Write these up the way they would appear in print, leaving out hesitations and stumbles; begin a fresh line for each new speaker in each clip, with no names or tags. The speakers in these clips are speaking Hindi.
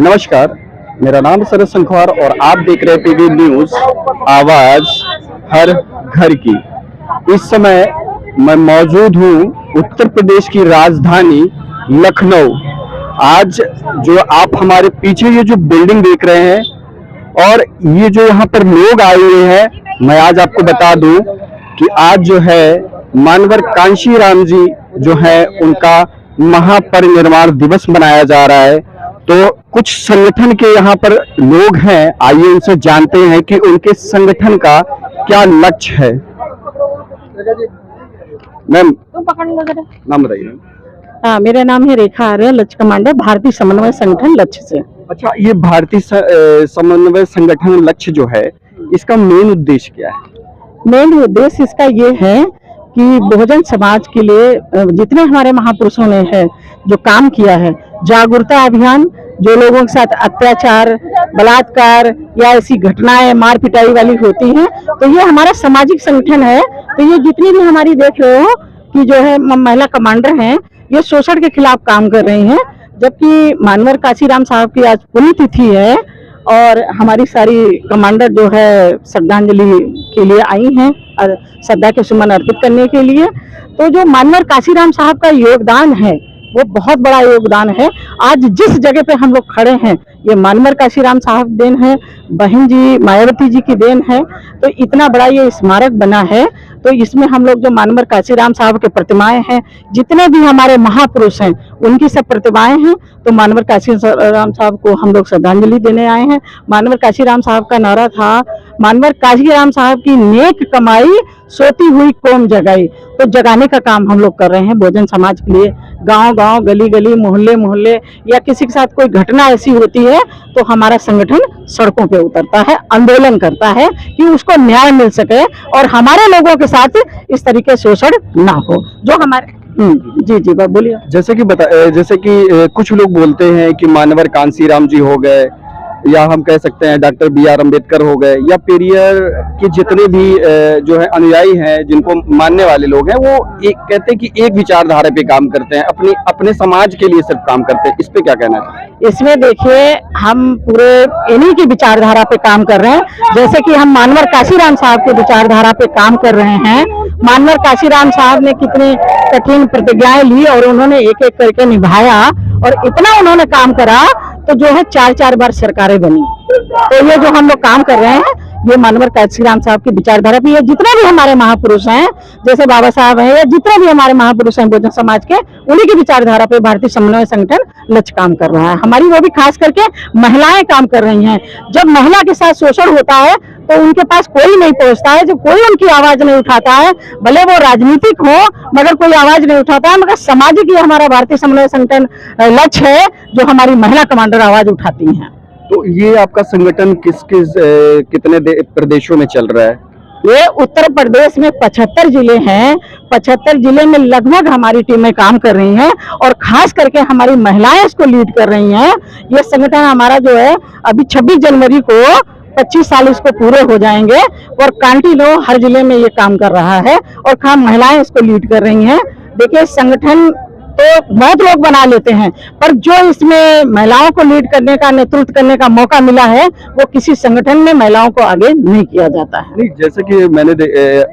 नमस्कार, मेरा नाम सरज संखवार और आप देख रहे हैं पीवी न्यूज आवाज हर घर की। इस समय मैं मौजूद हूँ उत्तर प्रदेश की राजधानी लखनऊ। आज जो आप हमारे पीछे ये जो बिल्डिंग देख रहे हैं और ये जो यहाँ पर लोग आए हुए हैं, मैं आज आपको बता दूं कि आज जो है मानवर कांशीराम जी जो है उनका महापरिनिर्वाण दिवस मनाया जा रहा है। तो कुछ संगठन के यहाँ पर लोग हैं, आइए उनसे जानते हैं कि उनके संगठन का क्या लक्ष्य है। मैम नाम बताइए।
हाँ, मेरा नाम है रेखा आर्य, लक्ष्य कमांडर, भारतीय समन्वय संगठन लक्ष्य से।
अच्छा, ये भारतीय समन्वय संगठन लक्ष्य जो है इसका मेन उद्देश्य क्या है?
मेन उद्देश्य इसका ये है कि बहुजन समाज के लिए जितने हमारे महापुरुषों ने है जो काम किया है, जागरूकता अभियान, जो लोगों के साथ अत्याचार, बलात्कार या ऐसी घटनाएं मार पिटाई वाली होती हैं, तो ये हमारा सामाजिक संगठन है। तो ये जितनी भी हमारी देख रहे हो कि जो है महिला कमांडर हैं, ये शोषण के खिलाफ काम कर रही हैं। जबकि मानवर काशीराम साहब की आज पुण्यतिथि है और हमारी सारी कमांडर जो है श्रद्धांजलि के लिए आई हैं और श्रद्धा के सुमन अर्पित करने के लिए। तो जो मानवर काशीराम साहब का योगदान है वो बहुत बड़ा योगदान है। आज जिस जगह पे हम लोग खड़े हैं ये मानवर काशीराम साहब देन है, बहन जी मायावती जी की देन है। तो इतना बड़ा ये स्मारक बना है, तो इसमें हम लोग जो मानवर काशीराम साहब के प्रतिमाएं हैं, जितने भी हमारे महापुरुष हैं उनकी सब प्रतिमाएं हैं। तो मानवर काशीराम साहब को हम लोग श्रद्धांजलि देने आए हैं। मानवर काशीराम साहब का नारा था, मानवर काशीराम साहब की नेक कमाई सोती हुई कौम जगाई। तो जगाने का काम हम लोग कर रहे हैं बहुजन समाज के लिए। गांव गांव, गली गली, मोहल्ले मोहल्ले या किसी के साथ कोई घटना ऐसी होती है तो हमारा संगठन सड़कों पे उतरता है, आंदोलन करता है कि उसको न्याय मिल सके और हमारे लोगों के साथ इस तरीके शोषण ना हो। जो हमारे जी जी बोलिए।
जैसे कि कुछ लोग बोलते हैं कि मानवर कांशीराम जी हो गए, या हम कह सकते हैं डॉक्टर BR अम्बेडकर हो गए, या पेरियर के जितने भी जो है अनुयायी हैं, जिनको मानने वाले लोग हैं, वो एक कहते हैं कि एक विचारधारा पे काम करते हैं, अपने समाज के लिए सिर्फ काम करते हैं। इस पे क्या कहना है?
इसमें देखिए, हम पूरे इन्हीं की विचारधारा पे काम कर रहे हैं। जैसे कि हम मानवर काशीराम साहब की विचारधारा पे काम कर रहे हैं। मानवर काशीराम साहब ने कितनी कठिन प्रतिज्ञाएं ली और उन्होंने एक एक करके निभाया और इतना उन्होंने काम करा तो जो है 4-4 बार सरकारें बनी। तो ये जो हम लोग काम कर रहे हैं ये मानवर काशीराम साहब की विचारधारा पे, ये जितने भी हमारे महापुरुष हैं जैसे बाबा साहब हैं या जितने भी हमारे महापुरुष हैं बहुजन समाज के, उन्हीं की विचारधारा पे भारतीय समन्वय संगठन लक्ष्य काम कर रहा है। हमारी वो भी खास करके महिलाएं काम कर रही हैं। जब महिला के साथ शोषण होता है तो उनके पास कोई नहीं पहुंचता है, जब कोई उनकी आवाज नहीं उठाता है, भले वो राजनीतिक हो मगर कोई आवाज नहीं उठाता है, मगर सामाजिक ये हमारा भारतीय समन्वय संगठन लक्ष्य है जो हमारी महिला कमांडर आवाज उठाती हैं।
तो ये आपका संगठन कितने प्रदेशों में चल रहा है?
ये उत्तर प्रदेश में 75 जिले हैं। 75 जिले में लगभग हमारी टीमें काम कर रही हैं और खास करके हमारी महिलाएं इसको लीड कर रही हैं। ये संगठन हमारा जो है अभी 26 जनवरी को 25 साल इसको पूरे हो जाएंगे और कंटिन्यू हर जिले में ये काम कर रहा है और खास महिलाएं इसको लीड कर रही हैं। देखिए, संगठन तो बहुत लोग बना लेते हैं पर जो इसमें महिलाओं को लीड करने का, नेतृत्व करने का मौका मिला है वो किसी संगठन में महिलाओं को आगे नहीं किया जाता है।
नहीं, जैसे कि मैंने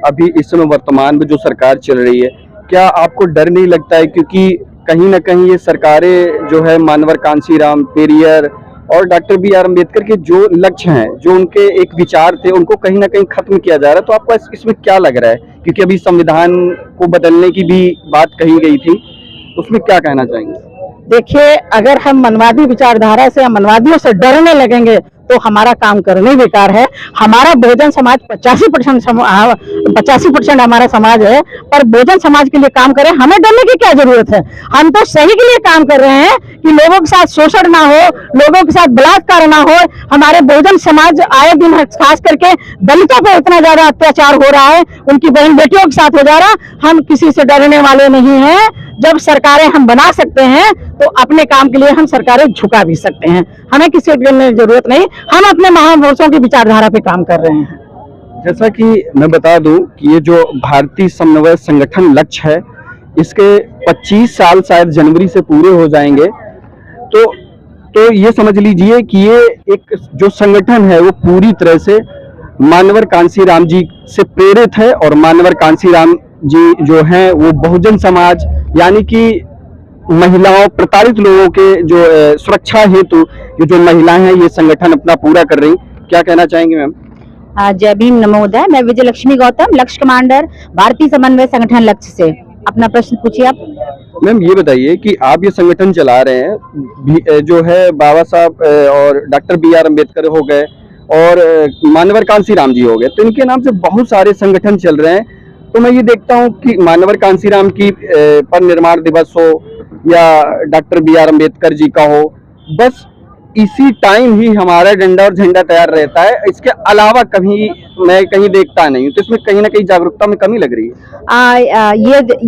अभी इस समय वर्तमान में जो सरकार चल रही है, क्या आपको डर नहीं लगता है? क्योंकि कहीं ना कहीं ये सरकारें जो है मानवर कांशीराम, पेरियर और डॉक्टर BR अम्बेडकर के जो लक्ष्य हैं, जो उनके एक विचार थे, उनको कहीं ना कहीं खत्म किया जा रहा है। तो आपको इसमें क्या लग रहा है? क्योंकि अभी संविधान को बदलने की भी बात कही गई थी, उसमें क्या कहना चाहेंगे?
देखिए, अगर हम मनवादी विचारधारा से या मनवादियों से डरने लगेंगे तो हमारा काम करने बेकार है। हमारा बहुजन समाज 85% हमारा समाज है, पर बहुजन समाज के लिए काम करें, हमें डरने की क्या जरूरत है? हम तो सही के लिए काम कर रहे हैं कि लोगों के साथ शोषण ना हो, लोगों के साथ बलात्कार ना हो। हमारे बहुजन समाज आए दिन खास करके दलितों पर इतना ज्यादा अत्याचार हो रहा है, उनकी बहन बेटियों के साथ हो जा रहा। हम किसी से डरने वाले नहीं हैं। जब सरकारें हम बना सकते हैं तो अपने काम के लिए हम सरकारें झुका भी सकते हैं। हमें किसी से डरने की जरूरत नहीं। हम अपने महापुरुषों की विचारधारा पे काम कर रहे हैं।
जैसा कि मैं बता दूं कि ये जो भारतीय समन्वय संगठन लक्ष्य है, इसके 25 साल शायद जनवरी से पूरे हो जाएंगे। तो तो ये समझ लीजिए कि ये एक जो संगठन है वो पूरी तरह से मानवर कांसीराम जी से प्रेरित है, और मानवर कांसीराम जी जो हैं वो बहुजन समाज यानी कि महिलाओं, प्रताड़ित लोगों के जो सुरक्षा हेतु ये जो महिलाएं हैं ये संगठन अपना पूरा कर रही। क्या कहना चाहेंगे मैम?
जय भीम, नमोदय। मैं विजय लक्ष्मी गौतम, लक्ष्य कमांडर, भारतीय समन्वय संगठन लक्ष्य से। अपना प्रश्न पूछिए आप।
मैम ये बताइए कि आप ये संगठन चला रहे हैं, जो है बाबा साहब और डॉक्टर बी आर अम्बेडकर हो गए और मानवर कांसीराम जी हो गए, तो इनके नाम से बहुत सारे संगठन चल रहे हैं। तो मैं ये देखता हूँ कि मानवर कांसीराम की पर निर्माण दिवस हो या doctor B are Ambedkar ji का हो, बस इसी टाइम ही हमारा डंडा और झंडा तैयार रहता है। इसके अलावा कभी मैं कहीं देखता नहीं हूँ, तो इसमें कहीं ना कहीं जागरूकता में कमी लग रही है।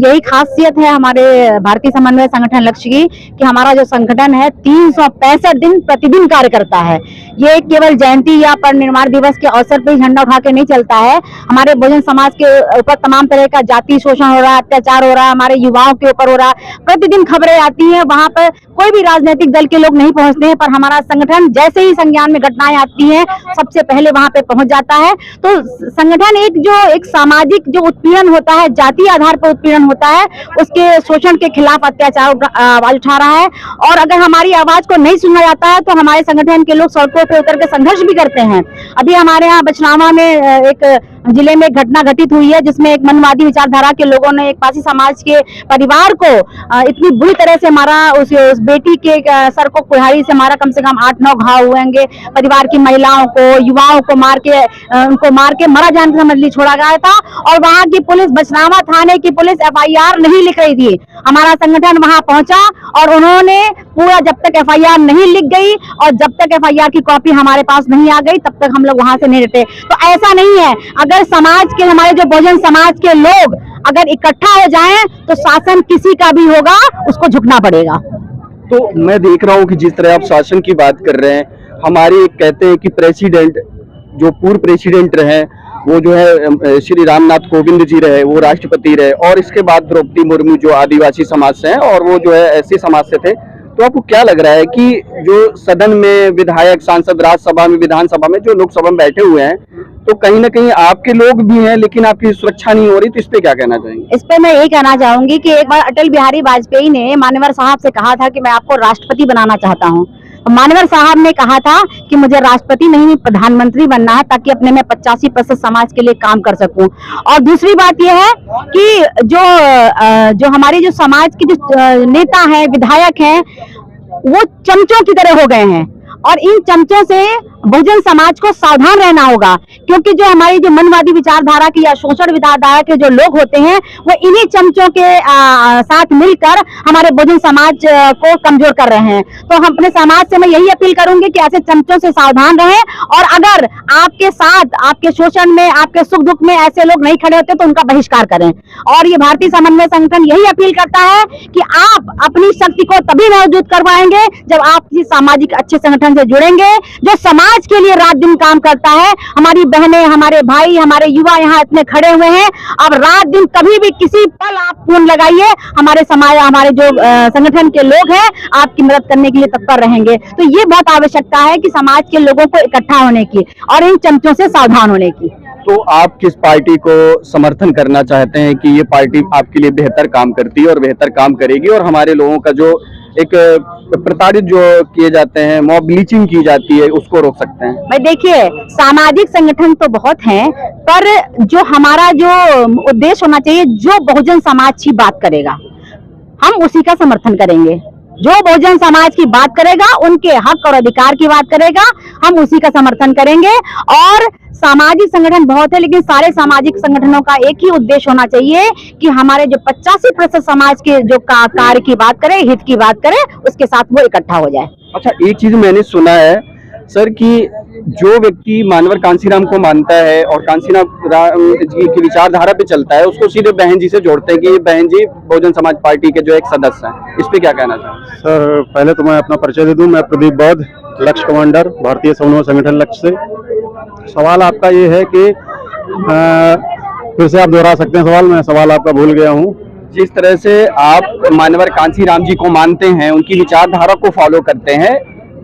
यही खासियत है हमारे भारतीय समन्वय संगठन लक्ष्य की कि हमारा जो संगठन है 365 दिन प्रतिदिन कार्य करता है। ये केवल जयंती या पर निर्माण दिवस के अवसर पर झंडा उठा के नहीं चलता है। हमारे बहुजन समाज के ऊपर तमाम तरह का जाति शोषण हो रहा है, अत्याचार हो रहा है, हमारे युवाओं के ऊपर हो रहा है, प्रतिदिन खबरें आती हैं। वहां पर कोई भी राजनीतिक दल के लोग नहीं पहुंचते हैं, पर हमारा संगठन जैसे ही संज्ञान में घटनाएं आती हैं सबसे पहले वहां पे पहुंच जाता है। तो संगठन एक सामाजिक जो उत्पीड़न होता है, जाति आधार पर उत्पीड़न होता है, उसके शोषण के खिलाफ अत्याचार आवाज उठा रहा है। और अगर हमारी आवाज को नहीं सुना जाता है तो हमारे संगठन के लोग सड़कों पर उतर के संघर्ष भी करते हैं। अभी हमारे यहाँ बचनावा में एक जिले में घटना घटित हुई है जिसमें एक मनवादी विचारधारा के लोगों ने एक पासी समाज के परिवार को इतनी बुरी तरह से मारा। उस बेटी के सर को कुल्हाड़ी से मारा, कम से कम 8-9 घाव हुए होंगे। परिवार की महिलाओं को, युवाओं को उनको मार के मरा जान समझ ली छोड़ा गया था। और वहां की पुलिस, बचनावा थाने की पुलिस FIR नहीं लिख रही थी। हमारा संगठन वहां पहुंचा और उन्होंने पूरा, जब तक FIR नहीं लिख गई और जब तक FIR की कॉपी हमारे पास नहीं आ गई तब तक हम लोग वहां से नहीं हटे। तो ऐसा नहीं है, अगर समाज के, हमारे जो बहुजन समाज के लोग अगर इकट्ठा हो जाएं तो शासन किसी का भी होगा, उसको झुकना पड़ेगा।
तो मैं देख रहा हूँ कि जिस तरह आप शासन की बात कर रहे हैं, हमारे कहते हैं कि प्रेसिडेंट, जो पूर्व प्रेसिडेंट रहे वो जो है श्री रामनाथ कोविंद जी रहे, वो राष्ट्रपति रहे, और इसके बाद द्रौपदी मुर्मू जो आदिवासी समाज से हैं और वो जो है SC समाज से थे। तो आपको क्या लग रहा है कि जो सदन में विधायक, सांसद, राज्यसभा में, विधानसभा में जो लोकसभा में बैठे हुए हैं, तो कहीं ना कहीं आपके लोग भी हैं लेकिन आपकी सुरक्षा नहीं हो रही, तो इस पे क्या कहना चाहेंगे?
इस पे मैं यही कहना चाहूंगी कि एक बार अटल बिहारी वाजपेयी ने मानवर साहब से कहा था कि मैं आपको राष्ट्रपति बनाना चाहता हूँ। मानवर साहब ने कहा था कि मुझे राष्ट्रपति नहीं, प्रधानमंत्री बनना है, ताकि अपने में 85% समाज के लिए काम कर सकूं। और दूसरी बात यह है कि जो हमारे जो समाज के जो नेता हैं, विधायक हैं, वो चमचों की तरह हो गए हैं। और इन चमचों से बहुजन समाज को सावधान रहना होगा, क्योंकि जो हमारी जो मनवादी विचारधारा की या शोषण विचारधारा के जो लोग होते हैं वो इन्हीं चमचों के साथ मिलकर हमारे बहुजन समाज को कमजोर कर रहे हैं। तो हम अपने समाज से मैं यही अपील करूंगी कि ऐसे चमचों से सावधान रहें, और अगर आपके साथ, आपके शोषण में, आपके सुख दुख में ऐसे लोग नहीं खड़े होते तो उनका बहिष्कार करें। और ये भारतीय समन्वय संगठन यही अपील करता है कि आप अपनी शक्ति को तभी मौजूद करवाएंगे जब आप किसी सामाजिक अच्छे संगठन से जुड़ेंगे जो समाज के लिए रात दिन काम करता है। हमारी बहनें, हमारे भाई, हमारे युवा यहाँ इतने खड़े हुए हैं, अब रात दिन कभी भी किसी पल आप फोन लगाइए, हमारे समाज, हमारे जो संगठन के लोग हैं आपकी मदद करने के लिए तत्पर रहेंगे। तो ये बहुत आवश्यकता है कि समाज के लोगों को इकट्ठा होने की और इन चमचों से सावधान होने की।
तो आप किस पार्टी को समर्थन करना चाहते हैं कि ये पार्टी आपके लिए बेहतर काम करती है और बेहतर काम करेगी, और हमारे लोगों का जो एक प्रताड़ित जो किए जाते हैं, मॉब ब्लीचिंग की जाती है, उसको रोक सकते हैं?
भाई देखिए, सामाजिक संगठन तो बहुत हैं, पर जो हमारा जो उद्देश्य होना चाहिए, जो बहुजन समाज की बात करेगा हम उसी का समर्थन करेंगे। जो बहुजन समाज की बात करेगा, उनके हक और अधिकार की बात करेगा, हम उसी का समर्थन करेंगे। और सामाजिक संगठन बहुत है, लेकिन सारे सामाजिक संगठनों का एक ही उद्देश्य होना चाहिए कि हमारे जो 85% समाज के जो कार्य की बात करे, हित की बात करे, उसके साथ वो इकट्ठा हो जाए।
अच्छा, एक चीज मैंने सुना है सर कि जो व्यक्ति मानवर कांसीराम को मानता है और कांसीराम जी की विचारधारा पे चलता है, उसको सीधे बहन जी से जोड़ते हैं कि ये बहन जी बहुजन समाज पार्टी के जो एक सदस्य हैं। इस पे क्या कहना चाहेंगे?
सर, पहले तो मैं अपना परिचय दे दूं। मैं प्रदीप बौद्ध, लक्ष्य कमांडर, भारतीय समन्वय संगठन लक्ष्य से। सवाल आपका ये है कि फिर से आप दोहरा सकते हैं सवाल? मैं सवाल आपका भूल गया हूँ।
जिस तरह से आप मानवर कांसीराम जी को मानते हैं, उनकी विचारधारा को फॉलो करते हैं,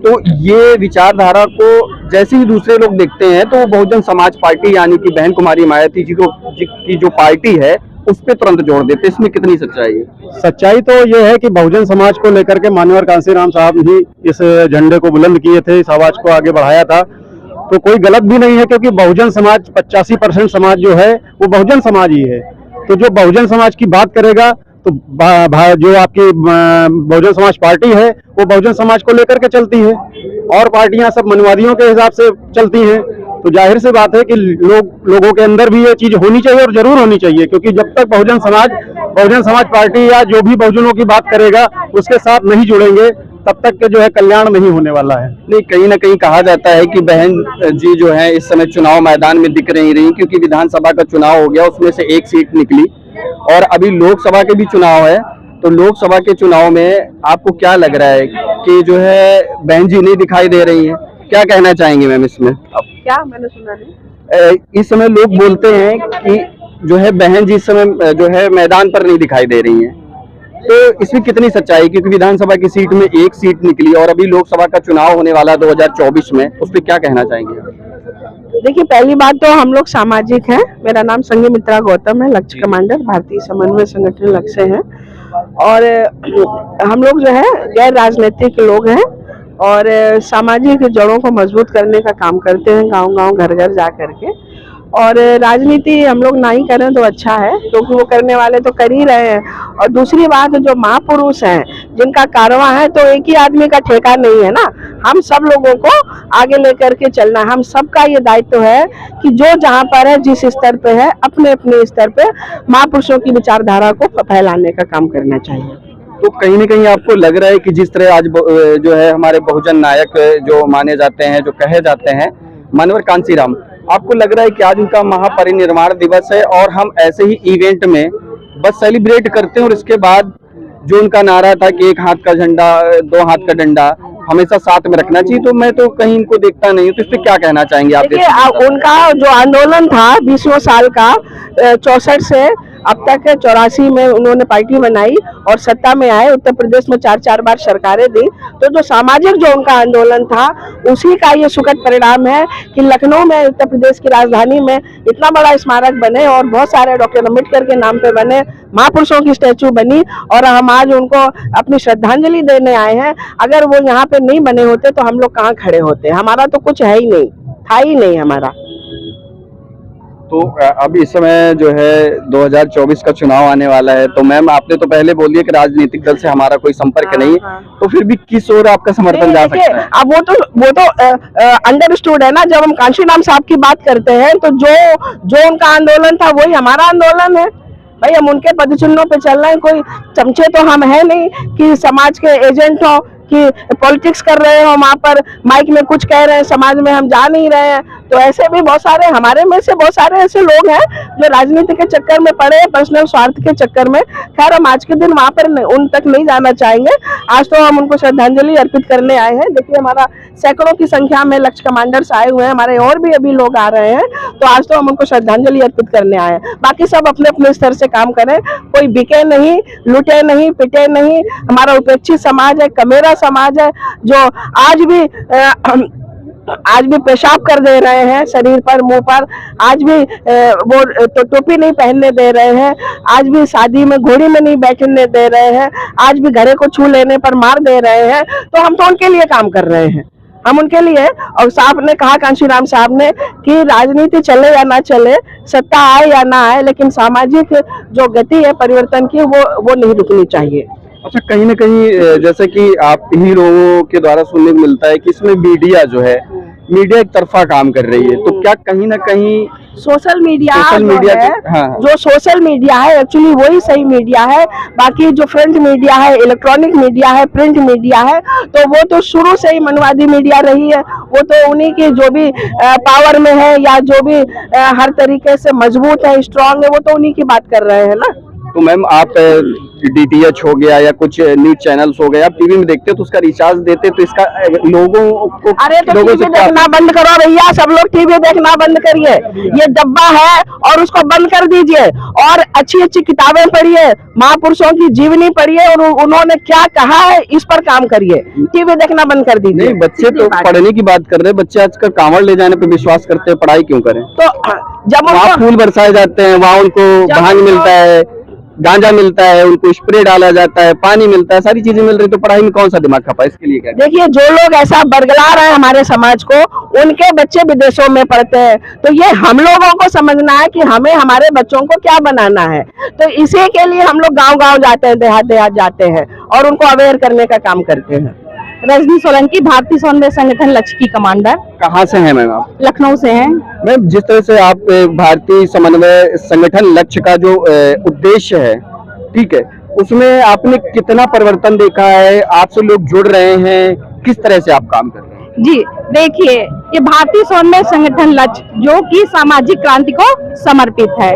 तो ये विचारधारा को जैसे ही दूसरे लोग देखते हैं तो वो बहुजन समाज पार्टी यानी कि बहन कुमारी मायावती जी की जो पार्टी है उस पर तुरंत जोड़ देते हैं। इसमें कितनी सच्चाई है?
सच्चाई तो ये है कि बहुजन समाज को लेकर के मान्यवर कांसीराम साहब ही इस झंडे को बुलंद किए थे, इस आवाज को आगे बढ़ाया था, तो कोई गलत भी नहीं है, क्योंकि बहुजन समाज 85% समाज जो है वो बहुजन समाज ही है। तो जो बहुजन समाज की बात करेगा तो जो आपकी बहुजन समाज पार्टी है वो बहुजन समाज को लेकर के चलती है, और पार्टियां सब मनवादियों के हिसाब से चलती हैं। तो जाहिर सी बात है कि लोगों के अंदर भी ये चीज होनी चाहिए और जरूर होनी चाहिए, क्योंकि जब तक बहुजन समाज पार्टी या जो भी बहुजनों की बात करेगा उसके साथ नहीं जुड़ेंगे तब तक के जो है कल्याण नहीं होने वाला है।
नहीं, कहीं ना कहीं कहा जाता है कि बहन जी जो है इस समय चुनाव मैदान में दिख नहीं रही, क्योंकि विधानसभा का चुनाव हो गया, उसमें से एक सीट निकली और अभी लोकसभा के भी चुनाव है। तो लोकसभा के चुनाव में आपको क्या लग रहा है कि जो है बहन जी नहीं दिखाई दे रही है? क्या कहना चाहेंगे मैम इसमें?
क्या मैंने सुना नहीं।
इस समय लोग बोलते हैं कि जो है बहन जी इस समय जो है मैदान पर नहीं दिखाई दे रही हैं, तो इसमें कितनी सच्चाई? क्योंकि विधानसभा की सीट में एक सीट निकली और अभी लोकसभा का चुनाव होने वाला 2024 में, उस पर क्या कहना चाहेंगे?
देखिए, पहली बात तो हम लोग सामाजिक हैं। मेरा नाम संघमित्रा गौतम है, लक्ष्य कमांडर भारतीय समन्वय संगठन लक्ष्य है, और हम लोग जो है गैर राजनीतिक लोग हैं और सामाजिक जड़ों को मजबूत करने का काम करते हैं, गांव-गांव घर-घर जा करके। और राजनीति हम लोग ना ही करें तो अच्छा है, क्योंकि वो करने वाले तो कर ही रहे हैं। और दूसरी बात, जो महापुरुष हैं जिनका कारवां है, तो एक ही आदमी का ठेका नहीं है ना, हम सब लोगों को आगे लेकर के चलना। हम सबका ये दायित्व है कि जो जहाँ पर है, जिस स्तर पे है, अपने अपने स्तर पे महापुरुषों की विचारधारा को फैलाने का काम करना चाहिए।
तो कहीं ना कहीं आपको लग रहा है कि जिस तरह आज जो है हमारे बहुजन नायक जो माने जाते हैं, जो कहे जाते हैं, मान्यवर कांसीराम, आपको लग रहा है कि आज उनका महापरिनिर्वाण दिवस है और हम ऐसे ही इवेंट में बस सेलिब्रेट करते हैं और इसके बाद जो उनका नारा था कि एक हाथ का झंडा दो हाथ का डंडा हमेशा साथ में रखना चाहिए, तो मैं तो कहीं इनको देखता नहीं हूँ, तो इस पे क्या कहना चाहेंगे आप?
देखिए, उनका जो आंदोलन था 20वें साल का, 64 से अब तक 84 में उन्होंने पार्टी बनाई और सत्ता में आए, उत्तर प्रदेश में 4 बार सरकारें दी। तो जो सामाजिक जो उनका आंदोलन था, उसी का ये सुखद परिणाम है कि लखनऊ में, उत्तर प्रदेश की राजधानी में, इतना बड़ा स्मारक बने और बहुत सारे डॉक्टर अम्बेडकर के नाम पे बने, महापुरुषों की स्टैचू बनी, और हम आज उनको अपनी श्रद्धांजलि देने आए हैं। अगर वो यहाँ पे नहीं बने होते तो हम लोग कहाँ खड़े होते? हमारा तो कुछ है ही नहीं, था ही नहीं हमारा।
तो अब इस समय जो है 2024 का चुनाव आने वाला है, तो मैम आपने तो पहले बोल दिया कि राजनीतिक दल से हमारा कोई संपर्क नहीं, तो फिर भी किस ओर आपका समर्थन जा सकता है?
अब वो तो अंडरस्टूड है ना। जब हम कांशीराम साहब की बात करते हैं तो जो उनका आंदोलन था वही हमारा आंदोलन है भाई। हम उनके पदचिन्हों पे चल रहे हैं, कोई चमचे तो हम है नहीं कि समाज के एजेंट हो, कि पॉलिटिक्स कर रहे हो, वहाँ पर माइक में कुछ कह रहे हैं, समाज में हम जा नहीं रहे हैं। तो ऐसे भी बहुत सारे, हमारे में से बहुत सारे ऐसे लोग हैं जो राजनीति के चक्कर में पड़े हैं, पर्सनल स्वार्थ के चक्कर में। खैर, हम आज के दिन वहाँ पर उन तक नहीं जाना चाहेंगे। आज तो हम उनको श्रद्धांजलि अर्पित करने आए हैं। देखिए, हमारा सैकड़ों की संख्या में लक्ष्य कमांडर्स आए हुए हैं, हमारे और भी अभी लोग आ रहे हैं। तो आज तो हम उनको श्रद्धांजलि अर्पित करने आए हैं। बाकी सब अपने अपने स्तर से काम करें, कोई बिके नहीं, लुटे नहीं, पिटे नहीं। हमारा उपेक्षित समाज है, कमेरा समाज है, जो आज भी पेशाब कर दे रहे हैं शरीर पर, मुंह पर। आज भी वो तो टोपी नहीं पहनने दे रहे हैं, आज भी शादी में घोड़ी में नहीं बैठने दे रहे हैं, आज भी घरे को छू लेने पर मार दे रहे हैं। तो हम तो उनके लिए काम कर रहे हैं, हम उनके लिए। और साहब ने कहा, कांशीराम साहब ने, कि राजनीति चले या ना चले, सत्ता आए या ना आए, लेकिन सामाजिक जो गति है परिवर्तन की, वो नहीं रुकनी चाहिए।
अच्छा, कहीं ना कहीं जैसे कि आप ही लोगों के द्वारा सुनने को मिलता है कि इसमें मीडिया जो है, मीडिया एक तरफा काम कर रही है, तो क्या कहीं ना कहीं
सोशल मीडिया
हाँ।
जो सोशल मीडिया है एक्चुअली वही सही मीडिया है। बाकी जो फ्रंट मीडिया है, इलेक्ट्रॉनिक मीडिया है, प्रिंट मीडिया है, तो वो तो शुरू से ही मनवादी मीडिया रही है। वो तो उन्हीं की जो भी पावर में है या जो भी हर तरीके से मजबूत है, स्ट्रांग है, वो तो उन्हीं की बात कर रहे हैं ना।
तो मैम, आप डीटीएच हो गया या कुछ न्यूज चैनल्स हो गए, आप टीवी में देखते हो तो उसका रिचार्ज देते तो इसका लोगों को
अरे तो
लोगों
टीवी
से क्या-
देखना बंद करो भैया, सब लोग टीवी देखना बंद करिए, ये डब्बा है और उसको बंद कर दीजिए और अच्छी अच्छी किताबें पढ़िए, महापुरुषों की जीवनी पढ़िए और उन्होंने क्या कहा है इस पर काम करिए, टीवी देखना बंद कर दीजिए।
नहीं, बच्चे तो पढ़ने की बात कर रहे हैं, बच्चे आजकल कांवड़ ले जाने पे विश्वास करते हैं, पढ़ाई क्यों करें?
तो जब
वहाँ
उनको
फूल बरसाए जाते हैं, वहाँ उनको भांग मिलता है, गांजा मिलता है, उनको स्प्रे डाला जाता है, पानी मिलता है, सारी चीजें मिल रही, तो पढ़ाई में कौन सा दिमाग खपा? इसके लिए क्या करें?
देखिए, जो लोग ऐसा बरगला रहे हैं हमारे समाज को, उनके बच्चे विदेशों में पढ़ते हैं, तो ये हम लोगों को समझना है कि हमें हमारे बच्चों को क्या बनाना है। तो इसी के लिए हम लोग गांव-गांव जाते हैं, देहात जाते हैं और उनको अवेयर करने का काम करते हैं।
रजनी सोलंकी, भारतीय समन्वय संगठन लक्ष्य की कमांडर,
कहाँ से हैं मैम आप?
लखनऊ से हैं।
मैम, जिस तरह से आप भारतीय समन्वय संगठन लक्ष्य का जो उद्देश्य है, ठीक है, उसमें आपने कितना परिवर्तन देखा है? आपसे लोग जुड़ रहे हैं, किस तरह से आप काम कर रहे हैं?
जी देखिए, ये भारतीय समन्वय संगठन लक्ष्य जो कि सामाजिक क्रांति को समर्पित है।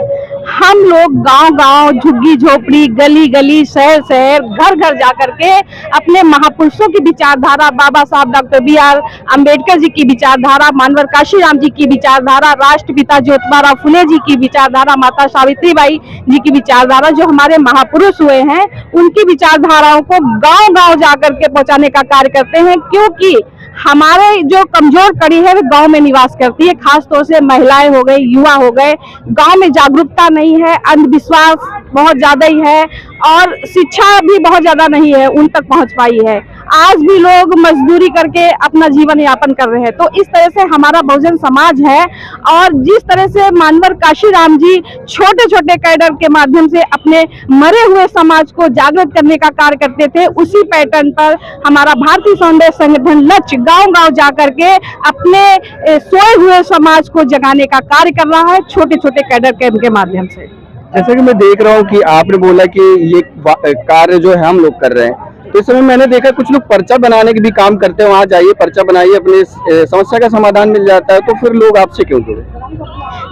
हम लोग गांव-गांव, झुग्गी झोपड़ी, गली गली, शहर शहर, घर घर जाकर के अपने महापुरुषों की विचारधारा, बाबा साहब डॉक्टर BR अम्बेडकर जी की विचारधारा, मानवर काशीराम जी की विचारधारा, राष्ट्रपिता ज्योतिबा फुले जी की विचारधारा, माता सावित्रीबाई जी की विचारधारा, जो हमारे महापुरुष हुए हैं, उनकी विचारधाराओं को गांव-गांव जाकर के पहुंचाने का कार्य करते हैं, क्योंकि हमारे जो कमजोर कड़ी है वो गांव में निवास करती है, खास तौर से महिलाएं हो गई, युवा हो गए। गांव में जागरूकता नहीं है, अंधविश्वास बहुत ज्यादा ही है और शिक्षा भी बहुत ज्यादा नहीं है, उन तक पहुंच पाई है। आज भी लोग मजदूरी करके अपना जीवन यापन कर रहे हैं। तो इस तरह से हमारा बहुजन समाज है और जिस तरह से मानवर काशीराम जी छोटे छोटे कैडर के माध्यम से अपने मरे हुए समाज को जागृत करने का कार्य करते थे, उसी पैटर्न पर हमारा भारतीय समन्वय संगठन लक्ष्य गांव-गांव जाकर के अपने सोए हुए समाज को जगाने का कार्य कर रहा है, छोटे छोटे कैडर कैंप के माध्यम से।
जैसे कि मैं देख रहा हूँ कि आपने बोला कि ये कार्य जो है हम लोग कर रहे हैं, तो इस समय मैंने देखा कुछ लोग पर्चा बनाने के भी काम करते हैं, वहाँ जाइए पर्चा बनाइए, अपनी समस्या का समाधान मिल जाता है, तो फिर लोग आपसे क्यों जुड़े?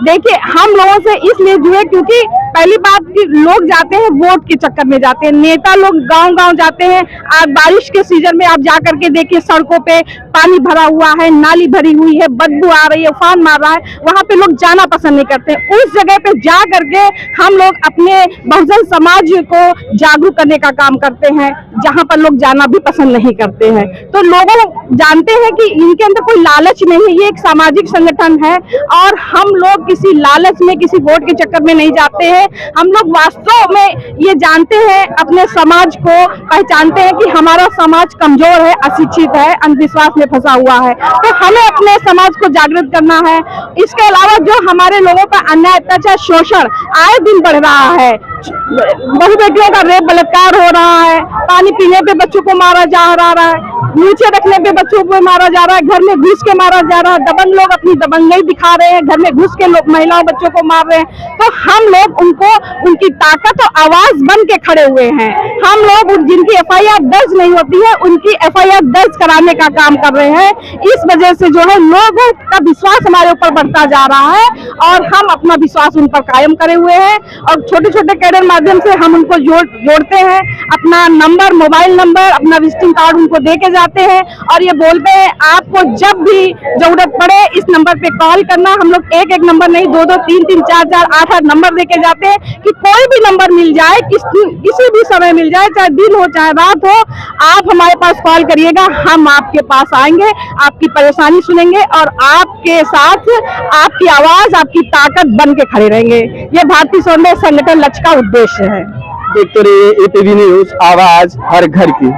देखिए, हम लोगों से इसलिए जुड़े क्योंकि पहली बात कि लोग जाते हैं वोट के चक्कर में जाते हैं, नेता लोग गांव-गांव जाते हैं। आज बारिश के सीजन में आप जा करके देखिए, सड़कों पे पानी भरा हुआ है, नाली भरी हुई है, बदबू आ रही है, उफान मार रहा है, वहां पे लोग जाना पसंद नहीं करते। उस जगह पे जा करके हम लोग अपने बहुजन समाज को जागरूक करने का काम करते हैं, जहां पर लोग जाना भी पसंद नहीं करते हैं। तो लोगों जानते हैं कि इनके अंदर कोई लालच नहीं है, ये एक सामाजिक संगठन है और हम लोग किसी लालच में, किसी वोट के चक्कर में नहीं जाते हैं। हम लोग वास्तव में ये जानते हैं, अपने समाज को पहचानते हैं कि हमारा समाज कमजोर है, अशिक्षित है, अंधविश्वास में फंसा हुआ है, तो हमें अपने समाज को जागृत करना है। इसके अलावा जो हमारे लोगों पर अन्याय, अत्याचार, शोषण आए दिन बढ़ रहा है, बहु बेटियों का रेप, बलात्कार हो रहा है, पानी पीने पे बच्चों को मारा जा रहा है, नीचे रखने पे बच्चों को मारा जा रहा है, घर में घुस के मारा जा रहा है, दबंग लोग अपनी दबंगई दिखा रहे हैं, घर में घुस के लोग महिलाओं बच्चों को मार रहे हैं। तो हम लोग उनको, उनकी ताकत और आवाज बन के खड़े हुए हैं। हम लोग जिनकी FIR दर्ज नहीं होती है, उनकी FIR दर्ज कराने का काम कर रहे हैं। इस वजह से जो है लोगों का विश्वास हमारे ऊपर बढ़ता जा रहा है और हम अपना विश्वास उन पर कायम करे हुए हैं और छोटे छोटे कैडर माध्यम से हम उनको जोड़ते हैं। अपना नंबर, मोबाइल नंबर, अपना विजिटिंग कार्ड उनको दे के जाते हैं और ये बोलते हैं आपको जब भी जरूरत पड़े इस नंबर पे कॉल करना। हम लोग एक एक नंबर नहीं, 2-2, 3-3, 4-4, 8-8 नंबर दे के जाते हैं कि कोई भी नंबर मिल जाए, किसी भी समय मिल जाए, चाहे दिन हो चाहे रात हो, आप हमारे पास कॉल करिएगा, हम आपके पास आएंगे, आपकी परेशानी सुनेंगे और आपके साथ आपकी आवाज, आपकी ताकत बन के खड़े रहेंगे। ये भारतीय समन्वय संगठन लक्ष्य का उद्देश्य है।
देखते रहिए APV न्यूज, आवाज हर घर की।